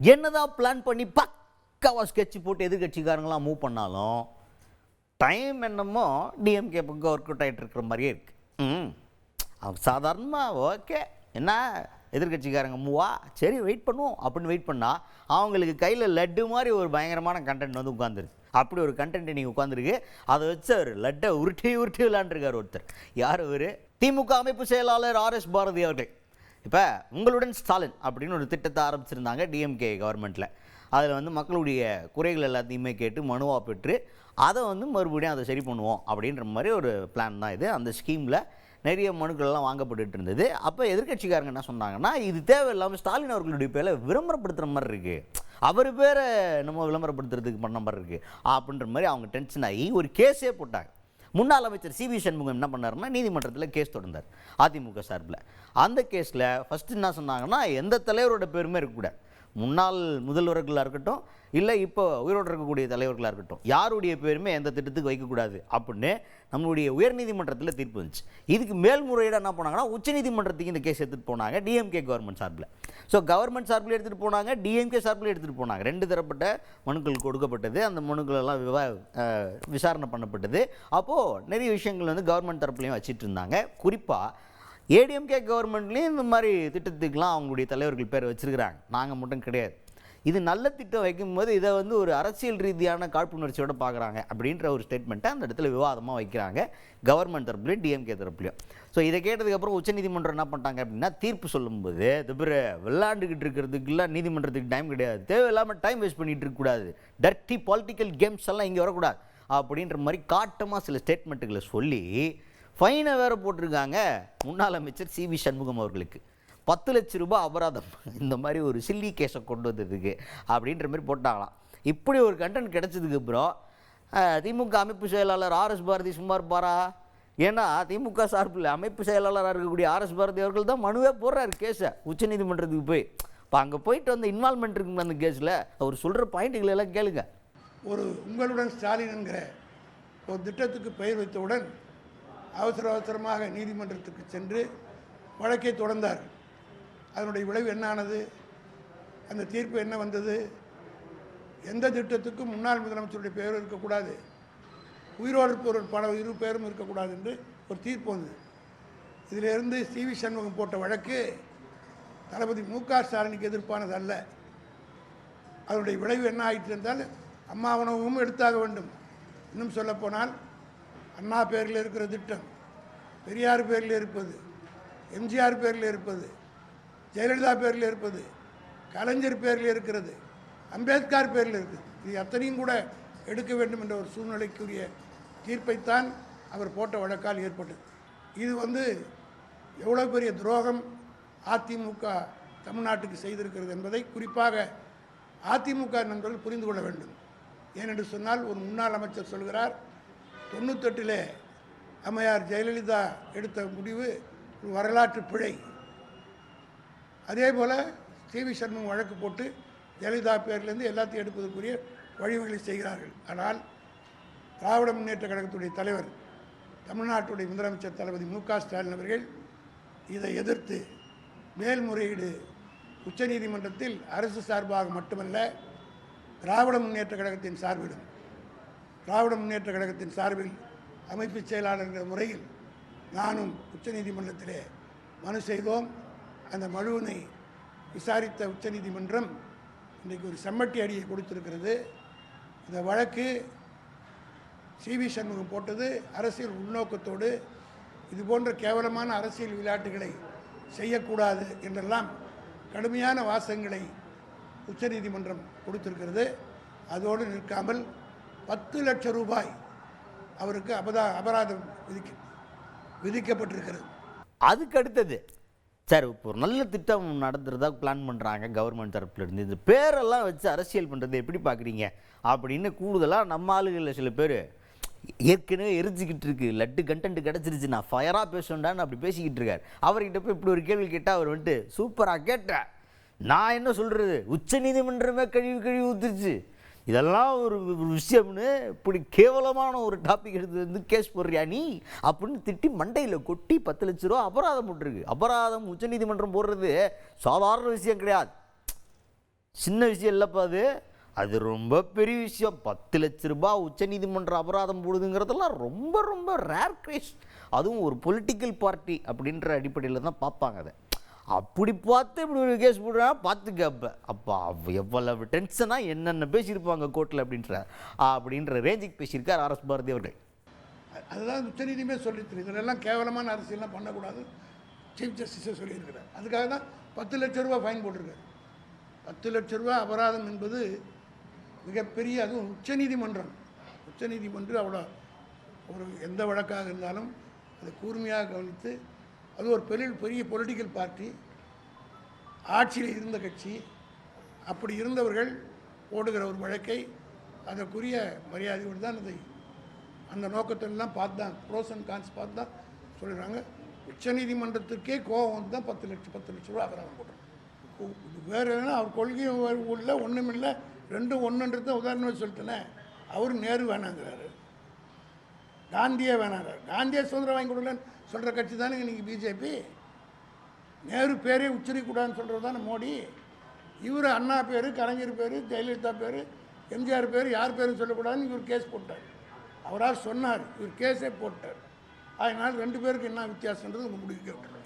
என்னதான் பிளான் பண்ணி பக்காவாக ஸ்கெட்ச் போட்டு எதிர்கட்சிக்காரங்களாம் மூவ் பண்ணாலும் டைம் என்னமோ டிஎம்கே பக்கம் ஒர்க் அவுட் ஆகிட்டு இருக்கிற மாதிரியே இருக்குது. சாதாரணமாக ஓகே என்ன எதிர்கட்சிக்காரங்க மூவா சரி வெயிட் பண்ணுவோம் அப்படின்னு வெயிட் பண்ணால் அவங்களுக்கு கையில் லட்டு மாதிரி ஒரு பயங்கரமான கண்டென்ட் வந்து உட்காந்துருக்கு. அப்படி ஒரு கண்டென்ட் நீங்கள் உட்காந்துருக்கு. அதை வச்சு அவர் லட்டை உருட்டி விளாண்டுருக்கார் ஒருத்தர். யார் அவர்? திமுக அமைப்பு செயலாளர் RS பாரதி அவர்கள். இப்போ உங்களுடன் ஸ்டாலின் அப்படின்னு ஒரு திட்டத்தை ஆரம்பிச்சிருந்தாங்க டிஎம்கே கவர்மெண்ட்டில். அதில் வந்து மக்களுடைய குறைகள் எல்லாத்தையுமே கேட்டு மனுவாக பெற்று அதை வந்து மறுபடியும் அதை சரி பண்ணுவோம் அப்படின்ற மாதிரி ஒரு பிளான் தான் இது. அந்த ஸ்கீமில் நிறைய மனுக்கள்லாம் வாங்கப்பட்டு இருந்தது. அப்போ எதிர்கட்சிக்காரங்க என்ன சொன்னாங்கன்னா, இது தேவையில்லாமல் ஸ்டாலின் அவர்களுடைய பேரை விளம்பரப்படுத்துகிற மாதிரி இருக்குது, அவர் பேரை நம்ம விளம்பரப்படுத்துறதுக்கு பண்ண மாதிரி இருக்குது அப்படின்ற மாதிரி அவங்க டென்ஷன் ஆகி ஒரு கேஸே போட்டாங்க. முன்னாள் அமைச்சர் CV சண்முகம் என்ன பண்ணாருன்னா, நீதிமன்றத்தில் கேஸ் தொடர்ந்தார் அதிமுக சார்பில். அந்த கேஸில் ஃபஸ்ட்டு என்ன சொன்னாங்கன்னா, எந்த தலைவரோட பேருமே இருக்கக்கூடாது. முன்னாள் முதல்வர்களாக இருக்கட்டும், இல்லை இப்போ உயிரோடு இருக்கக்கூடிய தலைவர்களாக இருக்கட்டும், யாருடைய பேருமே எந்த திட்டத்துக்கு வைக்கக்கூடாது அப்படின்னு நம்மளுடைய உயர்நீதிமன்றத்தில் தீர்ப்பு வந்துச்சு. இதுக்கு மேல்முறையீடாக என்ன போனாங்கன்னா, உச்சநீதிமன்றத்துக்கு இந்த கேஸ் எடுத்துகிட்டு போனாங்க டிஎம்கே கவர்மெண்ட் சார்பில். ஸோ கவர்மெண்ட் சார்பில் எடுத்துகிட்டு போனாங்க, டிஎம்கே சார்பில் எடுத்துகிட்டு போனாங்க. 2 தரப்பட்ட மனுக்கள் கொடுக்கப்பட்டது. அந்த மனுக்களெல்லாம் விசாரணை பண்ணப்பட்டது. அப்போது நிறைய விஷயங்கள் வந்து கவர்மெண்ட் தரப்புலையும் வச்சுட்டு இருந்தாங்க. குறிப்பாக ஏடிஎம்கே கவர்மெண்ட்லேயும் இந்த மாதிரி திட்டத்துக்கெலாம் அவங்களுடைய தலைவர்கள் பேர் வச்சுருக்கிறாங்க, நாங்கள் மட்டும் கிடையாது. இது நல்ல திட்டம் வைக்கும்போது இதை வந்து ஒரு அரசியல் ரீதியான காழ்ப்புணர்ச்சியோடு பார்க்குறாங்க அப்படின்ற ஒரு ஸ்டேட்மெண்ட்டை அந்த இடத்துல விவாதமாக வைக்கிறாங்க கவர்மெண்ட் தரப்புலையும் டிஎம்கே தரப்புலையும். ஸோ இதை கேட்டதுக்கப்புறம் உச்சநீதிமன்றம் என்ன பண்ணிட்டாங்க அப்படின்னா, தீர்ப்பு சொல்லும்போது இது விளையாண்டுக்கிட்டு இருக்கிறதுக்குலாம் நீதிமன்றத்துக்கு டைம் கிடையாது, தேவையில்லாமல் டைம் வேஸ்ட் பண்ணிகிட்டு இருக்கக்கூடாது, டர்ட்டி பொலிட்டிக்கல் கேம்ஸ் எல்லாம் இங்கே வரக்கூடாது அப்படின்ற மாதிரி காட்டமாக சில ஸ்டேட்மெண்ட்டுகளை சொல்லி ஃபைனை வேறு போட்டிருக்காங்க முன்னாள் அமைச்சர் CV சண்முகம் அவர்களுக்கு. 10 லட்சம் ரூபாய் அபராதம் இந்த மாதிரி ஒரு சில்லி கேஸை கொண்டு வந்ததுக்கு அப்படின்ற மாதிரி போட்டாங்களாம். இப்படி ஒரு கண்டென்ட் கிடச்சதுக்கப்புறம் திமுக அமைப்பு செயலாளர் RS பாரதி சும்மா இருப்பாரா? ஏன்னா திமுக சார்பில் அமைப்பு செயலாளராக இருக்கக்கூடிய RS பாரதி அவர்கள் தான் மனுவே போடுறாரு கேஸை உச்சநீதிமன்றத்துக்கு போய். இப்போ அங்கே போயிட்டு வந்து இன்வால்மெண்ட் இருக்குங்க அந்த கேஸில். அவர் சொல்கிற பாயிண்ட்டுகளை எல்லாம் கேளுங்க. ஒரு உங்களுடன் ஸ்டாலின் என்கிற ஒரு திட்டத்துக்கு பெயர் வைத்தவுடன் அவசரமாக நீதிமன்றத்துக்கு சென்று வழக்கை தொடர்ந்தார். அதனுடைய விளைவு என்ன ஆனது? அந்த தீர்ப்பு என்ன வந்தது? எந்த திட்டத்துக்கும் முன்னாள் முதலமைச்சருடைய பெயர் இருக்கக்கூடாது, உயிரோடு இருப்பவர் இரு பேரும் இருக்கக்கூடாது என்று ஒரு தீர்ப்பு வந்தது. இதிலிருந்து CV சண்முகம் போட்ட வழக்கு தளபதி MK ஸ்டாலினுக்கு எதிர்ப்பானது அல்ல. அதனுடைய விளைவு என்ன ஆயிற்று என்றால், அம்மா உணவும் எடுத்தாக வேண்டும். இன்னும் சொல்லப்போனால் அண்ணா பேரில் இருக்கிற திட்டம், பெரியார் பேரில் இருப்பது, MGR பேரில் இருப்பது, ஜெயலலிதா பேரில் இருப்பது, கலைஞர் பேரில் இருக்கிறது, அம்பேத்கர் பேரில் இருக்குது. இது அத்தனையும் கூட எடுக்க வேண்டும் என்ற ஒரு சூழ்நிலைக்குரிய தீர்ப்பைத்தான் அவர் போட்ட வழக்கால் ஏற்பட்டது. இது வந்து எவ்வளோ பெரிய துரோகம் அதிமுக தமிழ்நாட்டுக்கு செய்திருக்கிறது என்பதை குறிப்பாக அதிமுக நண்பர்கள் புரிந்து கொள்ள வேண்டும். ஏனென்று சொன்னால், ஒரு முன்னாள் அமைச்சர் சொல்கிறார், 98 அம்மையார் ஜெயலலிதா எடுத்த முடிவு ஒரு வரலாற்று பிழை. அதே போல் CV சண்முகம் வழக்கு போட்டு ஜெயலலிதா பேரிலேருந்து எல்லாத்தையும் எடுப்பதற்குரிய வழிவகைகளை செய்கிறார்கள். ஆனால் திராவிட முன்னேற்ற கழகத்துடைய தலைவர், தமிழ்நாட்டுடைய முதலமைச்சர் தளபதி MK ஸ்டாலின் அவர்கள் இதை எதிர்த்து மேல்முறையீடு உச்சநீதிமன்றத்தில் அரசு சார்பாக மட்டுமல்ல, திராவிட முன்னேற்ற கழகத்தின் சார்பிலும், திராவிட முன்னேற்ற கழகத்தின் சார்பில் அமைப்பு செயலாளர் முறையில் நானும் உச்சநீதிமன்றத்திலே மனு செய்தோம். அந்த மனுவினை விசாரித்த உச்சநீதிமன்றம் இன்றைக்கு ஒரு செம்மட்டி அடியை கொடுத்திருக்கிறது. இந்த வழக்கு CV சண்முகம் போட்டது அரசியல் உள்நோக்கத்தோடு இது போன்ற கேவலமான அரசியல் விளையாட்டுகளை செய்யக்கூடாது என்றெல்லாம் கடுமையான வாசகங்களை உச்சநீதிமன்றம் கொடுத்திருக்கிறது. அதோடு நிற்காமல் 10 லட்சம் ரூபாய் அவருக்கு அபராதம் விதிக்கப்பட்டிருக்கிறது. அதுக்கு அடுத்தது சார், இப்போ ஒரு நல்ல திட்டம் நடத்துறதா பிளான் பண்ணுறாங்க கவர்மெண்ட் தரப்புல இருந்து, இந்த பேரெல்லாம் வச்சு அரசியல் பண்ணுறது எப்படி பார்க்குறீங்க அப்படின்னு கூடுதலாக நம்ம ஆளுகளில் சில பேர் ஏற்கனவே எரிஞ்சிக்கிட்டு இருக்கு, லட்டு கண்டென்ட் கிடச்சிருச்சு, நான் ஃபயராக பேசுவேன்டான்னு அப்படி பேசிக்கிட்டு இருக்கார். அவர்கிட்ட போய் இப்படி ஒரு கேள்வி கேட்டால் அவர் வந்துட்டு சூப்பராக கேட்டேன், நான் என்ன சொல்கிறது, உச்சநீதிமன்றமே கழிவு ஊற்றுச்சு, இதெல்லாம் ஒரு விஷயம்னு இப்படி கேவலமான ஒரு டாபிக் எடுத்து வந்து கேஸ் போடுறியா நீ அப்படின்னு திட்டி மண்டையில் கொட்டி 10 லட்ச ரூபா அபராதம் போட்டிருக்கு. அபராதம் உச்சநீதிமன்றம் போடுறது சாதாரண விஷயம் கிடையாது. சின்ன விஷயம் இல்லைப்பா அது. அது ரொம்ப பெரிய விஷயம். 10 லட்ச ரூபாய் உச்சநீதிமன்ற அபராதம் போடுதுங்கிறதெல்லாம் ரொம்ப ரொம்ப ரேர் கேஸ். அதுவும் ஒரு பொலிட்டிக்கல் பார்ட்டி அப்படின்ற அடிப்படையில் தான் பார்ப்பாங்க அதை. அப்படி பார்த்து இப்படி ஒரு கேஸ் போடுறா பார்த்துக்க. அப்போ எவ்வளவு டென்ஷனாக என்னென்ன பேசியிருப்பாங்க கோர்ட்டில் அப்படின்ற ரேஞ்சுக்கு பேசியிருக்கார் ஆர்எஸ் பாரதி அவர்கள். அதுதான் உச்சநீதியுமே சொல்லிட்டு இதெல்லாம் கேவலமான அரசியல்லாம் பண்ணக்கூடாது சீஃப் ஜஸ்டிஸை சொல்லியிருக்கிறார். அதுக்காக தான் 10 லட்ச ரூபா ஃபைன் போட்டிருக்காரு. 10 லட்ச ரூபா அபராதம் என்பது மிகப்பெரிய, அதுவும் உச்சநீதிமன்றம் அவ்வளோ ஒரு எந்த வழக்காக இருந்தாலும் அதை கூர்மையாக கவனித்து, அது ஒரு பெரிய பொலிட்டிக்கல் பார்ட்டி, ஆட்சியில் இருந்த கட்சி, அப்படி இருந்தவர்கள் ஓடுகிற ஒரு வழக்கை அதற்குரிய மரியாதையோடு தான் அதை அந்த நோக்கத்திலெல்லாம் பார்த்து தான் ப்ரோஸ் அண்ட் கான்ஸ் பார்த்து தான் சொல்கிறாங்க. உச்சநீதிமன்றத்துக்கே கோபம் வந்து தான் 10 லட்ச ரூபா அபராதம் போடுறோம். வேறு எதுனா அவர் கொள்கையும் உள்ள ஒன்றும் இல்லை, ரெண்டும் ஒன்றுன்றத உதாரணமாக சொல்லிட்டேனே. அவர் நேரு வேணாங்கிறாரு, காந்தியே வேணாங்கிறார். காந்தியே சுதந்திரம் வாங்கி கொடுக்கலன்னு சொல்கிற கட்சி தானே இன்றைக்கி பிஜேபி. நேரு பேரே உச்சரிக்கூடாதுன்னு சொல்கிறது தானே மோடி. இவர் அண்ணா பேர், கலைஞர் பேர், ஜெயலலிதா பேர், எம்ஜிஆர் பேர், யார் பேரும் சொல்லக்கூடாதுன்னு இவர் கேஸ் போட்டார். அவரால் சொன்னார், இவர் கேஸே போட்டார். அதனால் 2 பேருக்கு என்ன வித்தியாசன்றது உங்கள் முடிவுக்கு விட்டுருவோம்.